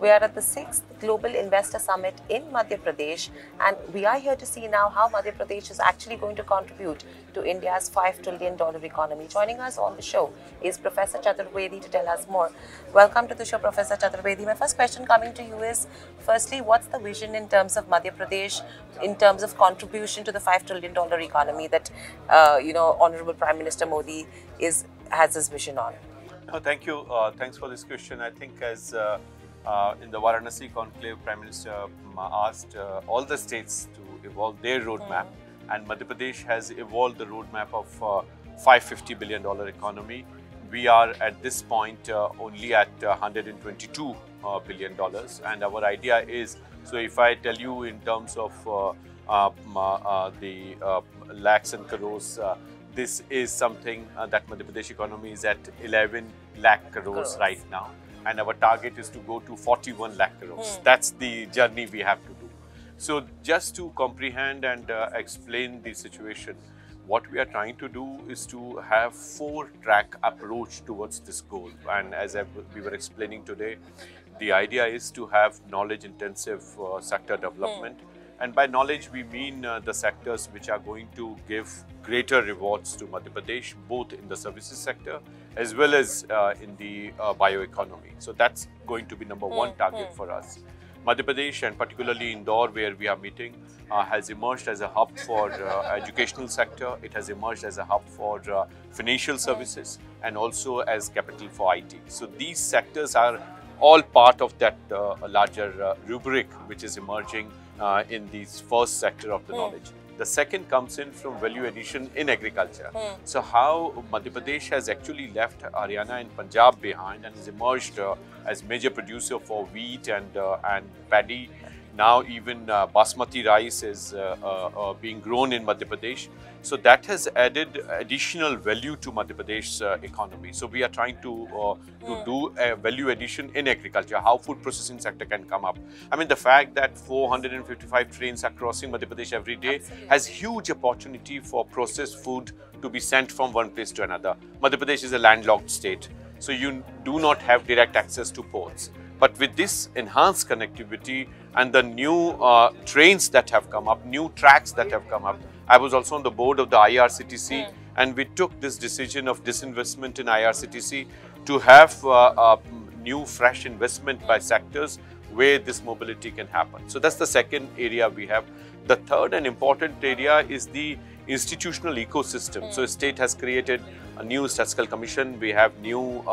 We are at the 6th Global Investor Summit in Madhya Pradesh, and we are here to see now how Madhya Pradesh is actually going to contribute to India's $5 trillion economy. Joining us on the show is Professor Chaturvedi to tell us more. Welcome to the show, Professor Chaturvedi. My first question coming to you is, firstly, what's the vision in terms of Madhya Pradesh, in terms of contribution to the $5 trillion economy that, Honorable Prime Minister Modi has his vision on? No, thank you. Thanks for this question. I think as in the Varanasi conclave, Prime Minister asked all the states to evolve their roadmap, and Madhya Pradesh has evolved the roadmap of $550 billion economy. We are at this point only at $122 billion, and our idea is, so if I tell you in terms of the lakhs and crores, this is something that Madhya Pradesh economy is at 11 lakh crores right now, and our target is to go to 41 lakh crores. That's the journey we have to do. So just to comprehend and explain the situation, what we are trying to do is to have 4-track approach towards this goal. And as we were explaining today, the idea is to have knowledge-intensive sector development. And by knowledge, we mean the sectors which are going to give greater rewards to Madhya Pradesh, both in the services sector as well as in the bioeconomy. So that's going to be number one target for us. Madhya Pradesh, and particularly Indore, where we are meeting, has emerged as a hub for educational sector. It has emerged as a hub for financial services and also as capital for IT. So these sectors are all part of that larger rubric which is emerging in the first sector of the knowledge. The second comes in from value addition in agriculture. So how Madhya Pradesh has actually left Haryana and Punjab behind and has emerged as major producer for wheat and paddy. Now even basmati rice is being grown in Madhya Pradesh. So that has added additional value to Madhya Pradesh's economy. So we are trying to do a value addition in agriculture, how food processing sector can come up. I mean, the fact that 455 trains are crossing Madhya Pradesh every day has huge opportunity for processed food to be sent from one place to another. Madhya Pradesh is a landlocked state, so you do not have direct access to ports. But with this enhanced connectivity and the new trains that have come up, new tracks that have come up, I was also on the board of the IRCTC, and we took this decision of disinvestment in IRCTC to have new fresh investment by sectors where this mobility can happen. So that's the second area we have. The third and important area is the institutional ecosystem. So state has created a new statistical commission. We have new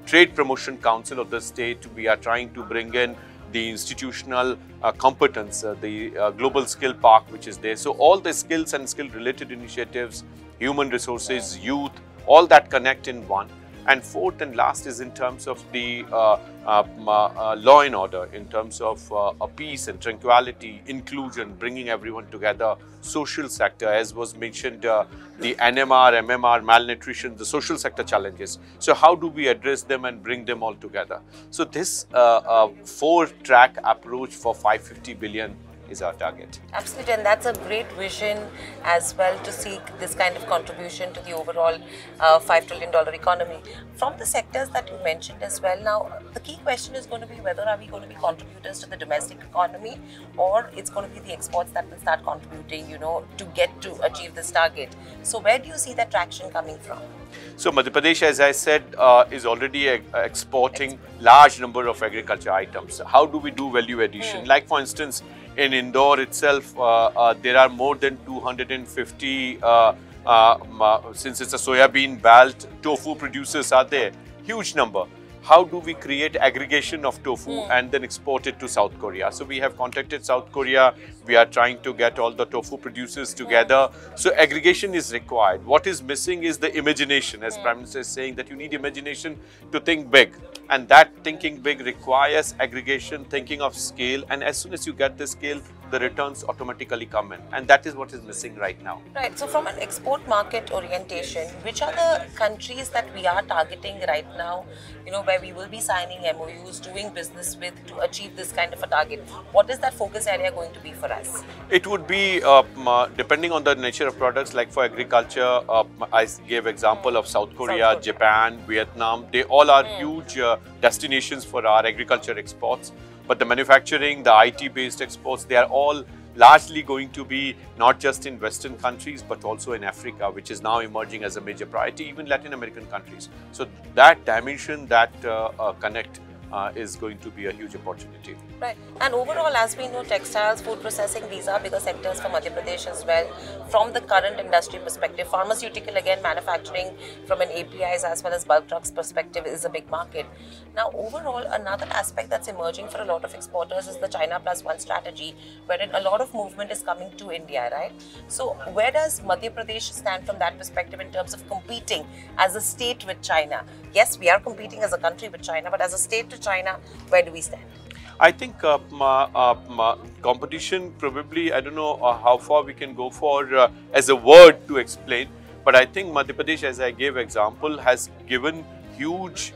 trade promotion council of the state. We are trying to bring in the institutional competence, the global skill park which is there. So all the skills and skill related initiatives, human resources, youth, all that connect in one. And fourth and last is in terms of the law and order, in terms of peace and tranquility, inclusion, bringing everyone together, social sector, as was mentioned, the NMR, MMR, malnutrition, the social sector challenges. So how do we address them and bring them all together? So this 4-track approach for 550 billion is our target. Absolutely, and that's a great vision as well to seek this kind of contribution to the overall $5 trillion economy. From the sectors that you mentioned as well, now the key question is going to be whether are we going to be contributors to the domestic economy, or it's going to be the exports that will start contributing, to get to achieve this target. So where do you see that traction coming from? So Madhya Pradesh, as I said, is already exporting large number of agriculture items. How do we do value addition? Like for instance, in Indore itself, there are more than 250, since it's a soybean belt, tofu producers are there, huge number. How do we create aggregation of tofu and then export it to South Korea? So we have contacted South Korea. We are trying to get all the tofu producers together. So aggregation is required. What is missing is the imagination. As Prime Minister is saying, that you need imagination to think big. And that thinking big requires aggregation, thinking of scale. And as soon as you get the scale, the returns automatically come in. And that is what is missing right now. Right. So from an export market orientation, which are the countries that we are targeting right now, where we will be signing MOUs, doing business with to achieve this kind of a target? What is that focus area going to be for us? It would be depending on the nature of products. Like for agriculture, I gave example of South Korea, Japan, Vietnam. They all are huge destinations for our agriculture exports. But the manufacturing, the IT-based exports, they are all largely going to be not just in Western countries, but also in Africa, which is now emerging as a major priority, even Latin American countries. So that dimension, that connect is going to be a huge opportunity. Right. And overall, as we know, textiles, food processing, these are bigger sectors for Madhya Pradesh as well. From the current industry perspective, pharmaceutical, again, manufacturing from an APIs as well as bulk drugs perspective is a big market. Now, overall, another aspect that's emerging for a lot of exporters is the China Plus One strategy, wherein a lot of movement is coming to India, right? So, where does Madhya Pradesh stand from that perspective in terms of competing as a state with China? Yes, we are competing as a country with China, but as a state to China, where do we stand? I think competition, probably, I don't know how far we can go for as a word to explain, but I think Madhya Pradesh, as I gave example, has given huge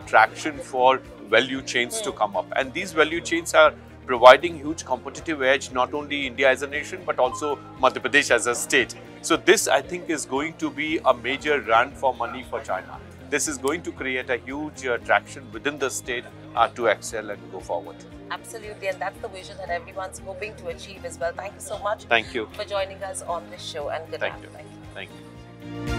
traction for value chains to come up. And these value chains are providing huge competitive edge, not only India as a nation, but also Madhya Pradesh as a state. So this, I think, is going to be a major run for money for China. This is going to create a huge traction within the state to excel and go forward. Absolutely, and that's the vision that everyone's hoping to achieve as well. Thank you so much. Thank you for joining us on this show, and good luck. Thank you. Thank you.